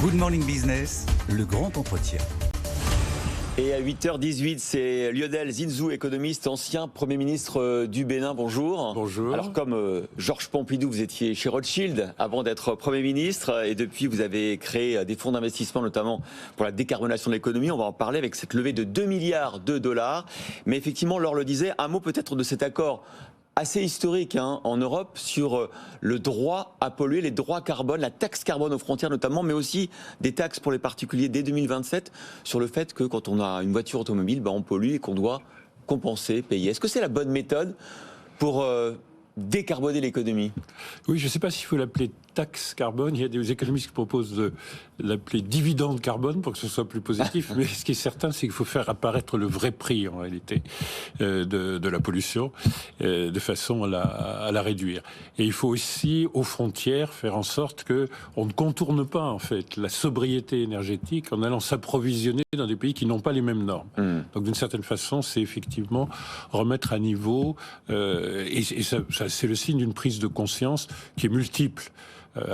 Good Morning Business, le grand entretien. Et à 8h18, c'est Lionel Zinsou, économiste, ancien Premier ministre du Bénin. Bonjour. Bonjour. Alors comme Georges Pompidou, vous étiez chez Rothschild avant d'être Premier ministre et depuis vous avez créé des fonds d'investissement notamment pour la décarbonation de l'économie. On va en parler avec cette levée de 2 milliards de dollars. Mais effectivement, Laure le disait, un mot peut-être de cet accord assez historique en Europe sur le droit à polluer, les droits carbone, la taxe carbone aux frontières notamment, mais aussi des taxes pour les particuliers dès 2027 sur le fait que quand on a une voiture automobile, on pollue et qu'on doit compenser, payer. Est-ce que c'est la bonne méthode pour décarboner l'économie ? Oui, je ne sais pas s'il faut l'appeler taxe carbone. Il y a des économistes qui proposent de l'appeler dividende carbone pour que ce soit plus positif. Mais ce qui est certain, c'est qu'il faut faire apparaître le vrai prix, en réalité, de la pollution, de façon à la réduire. Et il faut aussi, aux frontières, faire en sorte qu'on ne contourne pas, en fait, la sobriété énergétique en allant s'approvisionner dans des pays qui n'ont pas les mêmes normes. Donc, d'une certaine façon, c'est effectivement remettre à niveau, et ça, c'est le signe d'une prise de conscience qui est multiple.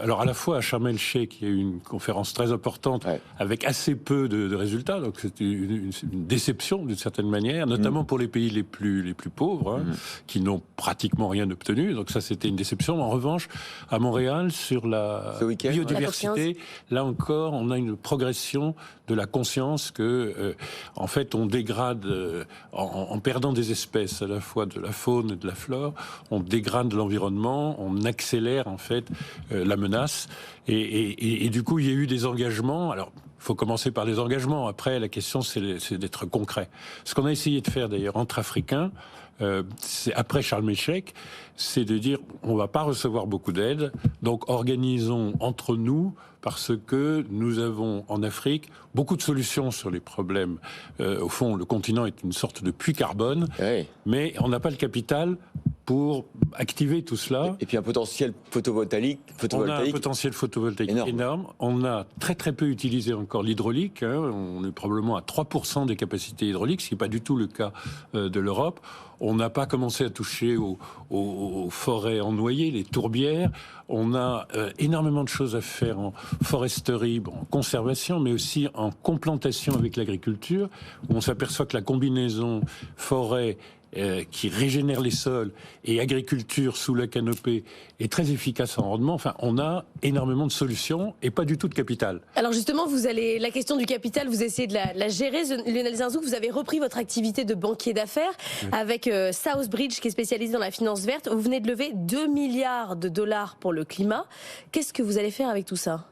Alors à la fois à Sharm el-Sheikh, il y a eu une conférence très importante avec assez peu de résultats, donc c'est une déception d'une certaine manière, notamment pour les pays les plus pauvres, qui n'ont pratiquement rien obtenu. Donc ça, c'était une déception. En revanche, à Montréal, sur la biodiversité, là encore, on a une progression de la conscience que, en fait, on dégrade, en perdant des espèces, à la fois de la faune et de la flore, on dégrade l'environnement, on accélère, en fait, la menace. Et du coup, il y a eu des engagements. Alors, il faut commencer par les engagements. Après, la question, c'est d'être concret. Ce qu'on a essayé de faire, d'ailleurs, entre Africains, c'est après Sharm el-Sheikh, c'est de dire on ne va pas recevoir beaucoup d'aide, donc organisons entre nous, parce que nous avons en Afrique beaucoup de solutions sur les problèmes. Au fond, le continent est une sorte de puits carbone, mais on n'a pas le capital pour activer tout cela. Et puis un potentiel photovoltaïque. On a un potentiel photovoltaïque énorme. On a très très peu utilisé encore l'hydraulique. On est probablement à 3% des capacités hydrauliques, ce qui n'est pas du tout le cas de l'Europe. On n'a pas commencé à toucher aux forêts ennoyées, les tourbières. On a énormément de choses à faire en foresterie, en conservation, mais aussi en complantation avec l'agriculture, où on s'aperçoit que la combinaison forêt qui régénère les sols et agriculture sous la canopée est très efficace en rendement. Enfin, on a énormément de solutions et pas du tout de capital. Alors justement, la question du capital, vous essayez de la gérer. Lionel Zinsou, vous avez repris votre activité de banquier d'affaires avec Southbridge, qui est spécialisé dans la finance verte. Vous venez de lever 2 milliards de dollars pour le climat. Qu'est-ce que vous allez faire avec tout ça ?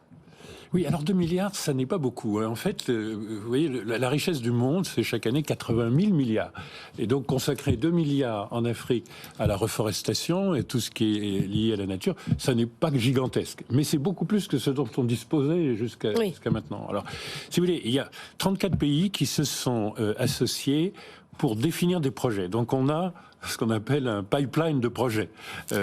Oui, alors 2 milliards, ça n'est pas beaucoup. En fait, vous voyez, la richesse du monde, c'est chaque année 80 000 milliards. Et donc, consacrer 2 milliards en Afrique à la reforestation et tout ce qui est lié à la nature, ça n'est pas gigantesque. Mais c'est beaucoup plus que ce dont on disposait jusqu'à maintenant. Alors, si vous voulez, il y a 34 pays qui se sont associés pour définir des projets. Donc, on a ce qu'on appelle un pipeline de projets.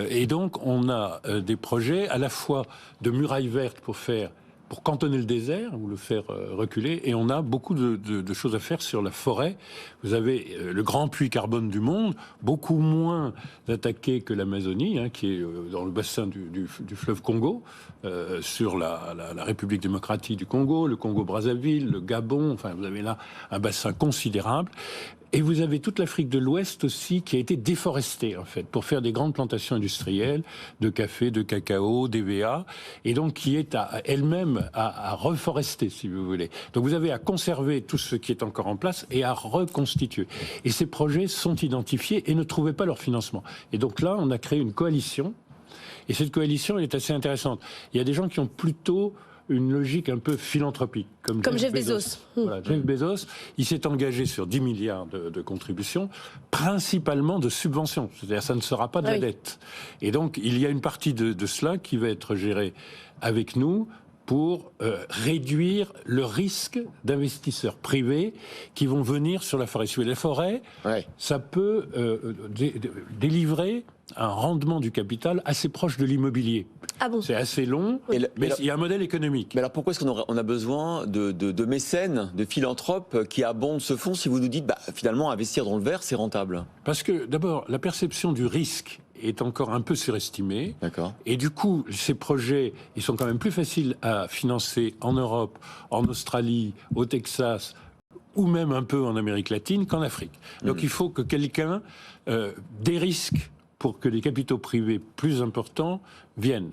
Et donc, on a des projets à la fois de murailles vertes pour cantonner le désert ou le faire reculer. Et on a beaucoup de choses à faire sur la forêt. Vous avez le grand puits carbone du monde, beaucoup moins attaqué que l'Amazonie, qui est dans le bassin du fleuve Congo, sur la République démocratique du Congo, le Congo-Brazzaville, le Gabon. Enfin, vous avez là un bassin considérable. Et vous avez toute l'Afrique de l'Ouest aussi qui a été déforestée, en fait, pour faire des grandes plantations industrielles de café, de cacao, d'EVA, et donc qui est elle-même à reforester, si vous voulez. Donc vous avez à conserver tout ce qui est encore en place et à reconstituer. Et ces projets sont identifiés et ne trouvaient pas leur financement. Et donc là, on a créé une coalition, et cette coalition, elle est assez intéressante. Il y a des gens qui ont plutôt une logique un peu philanthropique. Comme Jeff Bezos. Voilà, Jeff Bezos, il s'est engagé sur 10 milliards de contributions, principalement de subventions. C'est-à-dire ça ne sera pas de la dette. Et donc, il y a une partie de cela qui va être gérée avec nous pour réduire le risque d'investisseurs privés qui vont venir sur la forêt. Si la forêt, ça peut délivrer un rendement du capital assez proche de l'immobilier. Ah bon ? C'est assez long, mais il y a un modèle économique. Mais alors pourquoi est-ce qu'on a besoin de mécènes, de philanthropes qui abondent ce fonds si vous nous dites finalement investir dans le vert c'est rentable ? Parce que d'abord la perception du risque est encore un peu surestimé. D'accord. Et du coup, ces projets, ils sont quand même plus faciles à financer en Europe, en Australie, au Texas, ou même un peu en Amérique latine qu'en Afrique. Donc il faut que quelqu'un dérisque pour que les capitaux privés plus importants viennent.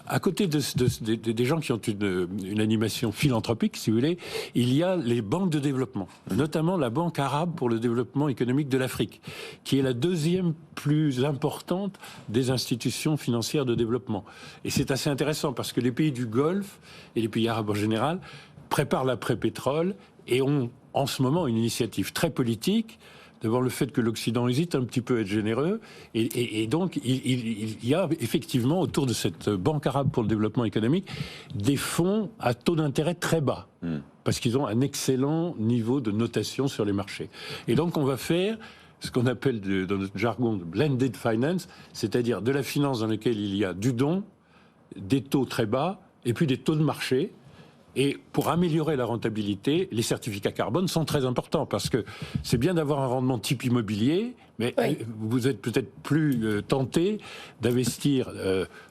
À côté des gens qui ont une animation philanthropique, si vous voulez, il y a les banques de développement, notamment la Banque arabe pour le développement économique de l'Afrique, qui est la deuxième plus importante des institutions financières de développement. Et c'est assez intéressant parce que les pays du Golfe et les pays arabes en général préparent l'après-pétrole et ont en ce moment une initiative très politique devant le fait que l'Occident hésite un petit peu à être généreux. Et donc, il y a effectivement, autour de cette Banque arabe pour le développement économique, des fonds à taux d'intérêt très bas. Parce qu'ils ont un excellent niveau de notation sur les marchés. Et donc, on va faire ce qu'on appelle dans notre jargon de blended finance, c'est-à-dire de la finance dans laquelle il y a du don, des taux très bas, et puis des taux de marché. Et pour améliorer la rentabilité, les certificats carbone sont très importants parce que c'est bien d'avoir un rendement type immobilier, mais vous êtes peut-être plus tenté d'investir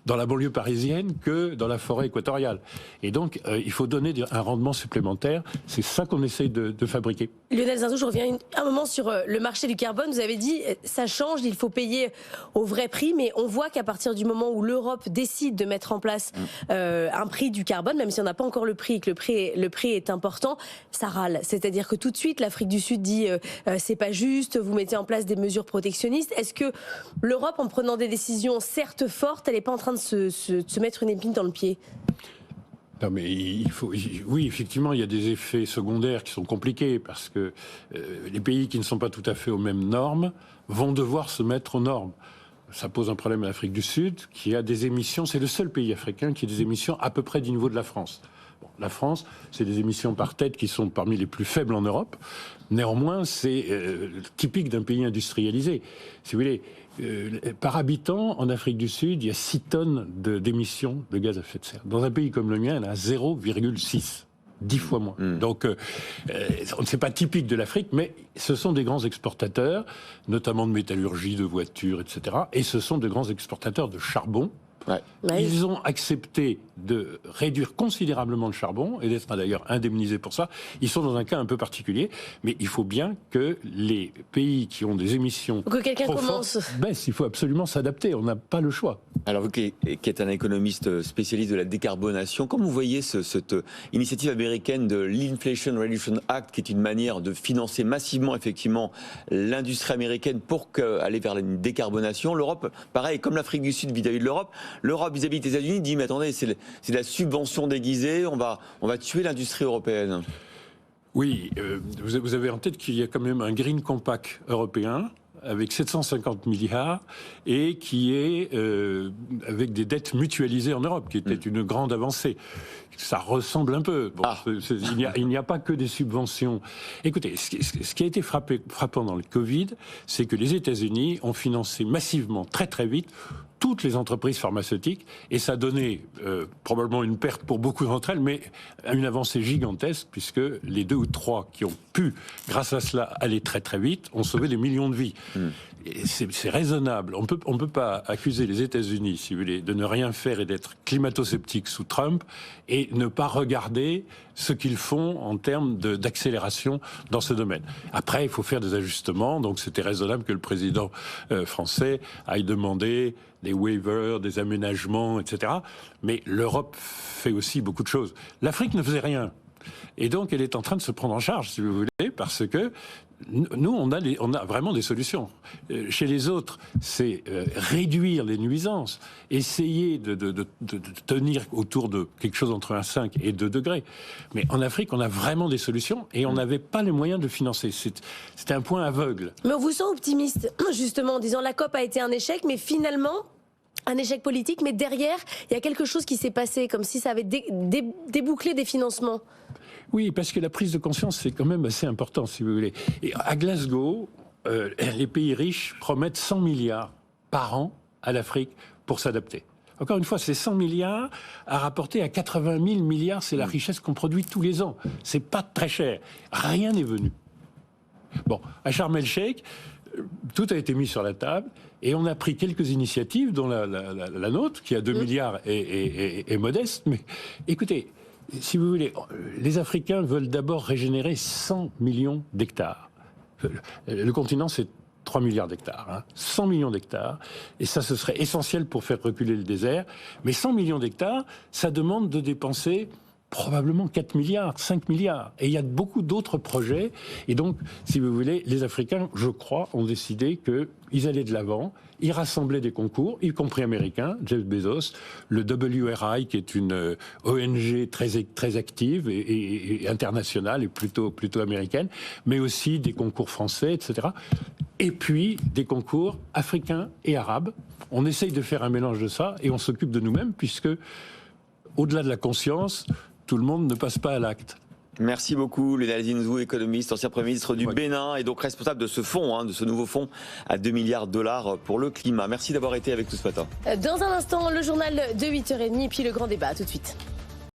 dans la banlieue parisienne que dans la forêt équatoriale. Et donc, il faut donner un rendement supplémentaire. C'est ça qu'on essaye de fabriquer. Lionel Zinsou, je reviens un moment sur le marché du carbone. Vous avez dit, ça change, il faut payer au vrai prix, mais on voit qu'à partir du moment où l'Europe décide de mettre en place un prix du carbone, même si on n'a pas encore le prix et que le prix est important, ça râle. C'est-à-dire que tout de suite, l'Afrique du Sud dit c'est pas juste, vous mettez en place des mesures protectionnistes. Est-ce que l'Europe, en prenant des décisions certes fortes, elle n'est pas en train de se mettre une épine dans le pied ? Non, mais oui, effectivement, il y a des effets secondaires qui sont compliqués parce que les pays qui ne sont pas tout à fait aux mêmes normes vont devoir se mettre aux normes. Ça pose un problème à l'Afrique du Sud qui a des émissions, c'est le seul pays africain qui a des émissions à peu près du niveau de la France. Bon, la France, c'est des émissions par tête qui sont parmi les plus faibles en Europe. Néanmoins, c'est typique d'un pays industrialisé. Si vous voulez, par habitant, en Afrique du Sud, il y a 6 tonnes d'émissions de gaz à effet de serre. Dans un pays comme le mien, il y en a 0,6. 10 fois moins. Donc, c'est pas typique de l'Afrique, mais ce sont des grands exportateurs, notamment de métallurgie, de voitures, etc. Et ce sont de grands exportateurs de charbon. Ouais. Ils ont accepté de réduire considérablement le charbon et d'être d'ailleurs indemnisés pour ça. Ils sont dans un cas un peu particulier, mais il faut bien que les pays qui ont des émissions que quelqu'un commence baissent. Il faut absolument s'adapter. On n'a pas le choix. Alors vous qui êtes un économiste spécialiste de la décarbonation, comment vous voyez cette initiative américaine de l'Inflation Reduction Act, qui est une manière de financer massivement effectivement l'industrie américaine pour aller vers une décarbonation? L'Europe, pareil, comme l'Afrique du Sud vis-à-vis de l'Europe vis-à-vis des États-Unis dit mais attendez, c'est de la subvention déguisée, on va tuer l'industrie européenne. Oui, vous avez en tête qu'il y a quand même un Green Compact européen avec 750 milliards et qui est avec des dettes mutualisées en Europe, qui était une grande avancée. Ça ressemble un peu. Bon, il n'y a pas que des subventions. Écoutez, ce qui a été frappant dans le Covid, c'est que les États-Unis ont financé massivement, très très vite, toutes les entreprises pharmaceutiques, et ça a donné probablement une perte pour beaucoup d'entre elles, mais une avancée gigantesque, puisque les 2 ou 3 qui ont pu, grâce à cela, aller très très vite, ont sauvé des millions de vies. Et c'est raisonnable. On peut pas accuser les États-Unis, si vous voulez, de ne rien faire et d'être climato-sceptiques sous Trump, et ne pas regarder ce qu'ils font en termes d'accélération dans ce domaine. Après, il faut faire des ajustements, donc c'était raisonnable que le président français aille demander des waivers, des aménagements, etc. Mais l'Europe fait aussi beaucoup de choses. L'Afrique ne faisait rien. Et donc, elle est en train de se prendre en charge, si vous voulez, parce que nous, on a vraiment des solutions. Chez les autres, c'est réduire les nuisances, essayer de tenir autour de quelque chose entre 1,5 et 2 degrés. Mais en Afrique, on a vraiment des solutions et on n'avait pas les moyens de financer. C'était un point aveugle. Mais on vous sent optimiste, justement, en disant la COP a été un échec, mais finalement... un échec politique, mais derrière, il y a quelque chose qui s'est passé, comme si ça avait débouclé des financements. Oui, parce que la prise de conscience, c'est quand même assez important, si vous voulez. Et à Glasgow, les pays riches promettent 100 milliards par an à l'Afrique pour s'adapter. Encore une fois, c'est 100 milliards à rapporter à 80 000 milliards, c'est la richesse qu'on produit tous les ans. C'est pas très cher. Rien n'est venu. Bon, à Sharm el-Sheikh, tout a été mis sur la table et on a pris quelques initiatives, dont la nôtre, qui a 2 milliards est modeste. Mais écoutez, si vous voulez, les Africains veulent d'abord régénérer 100 millions d'hectares. Le continent, c'est 3 milliards d'hectares, 100 millions d'hectares, et ça, ce serait essentiel pour faire reculer le désert. Mais 100 millions d'hectares, ça demande de dépenser probablement 4 milliards, 5 milliards. Et il y a beaucoup d'autres projets. Et donc, si vous voulez, les Africains, je crois, ont décidé qu'ils allaient de l'avant. Ils rassemblaient des concours, y compris américains, Jeff Bezos, le WRI, qui est une ONG très active et internationale et plutôt américaine, mais aussi des concours français, etc. Et puis, des concours africains et arabes. On essaye de faire un mélange de ça et on s'occupe de nous-mêmes, puisque, au-delà de la conscience, tout le monde ne passe pas à l'acte. Merci beaucoup, Lionel Zinsou, économiste, ancien Premier ministre du Bénin et donc responsable de ce fonds, de ce nouveau fonds à 2 milliards de dollars pour le climat. Merci d'avoir été avec nous ce matin. Dans un instant, le journal de 8h30 puis le grand débat. À tout de suite.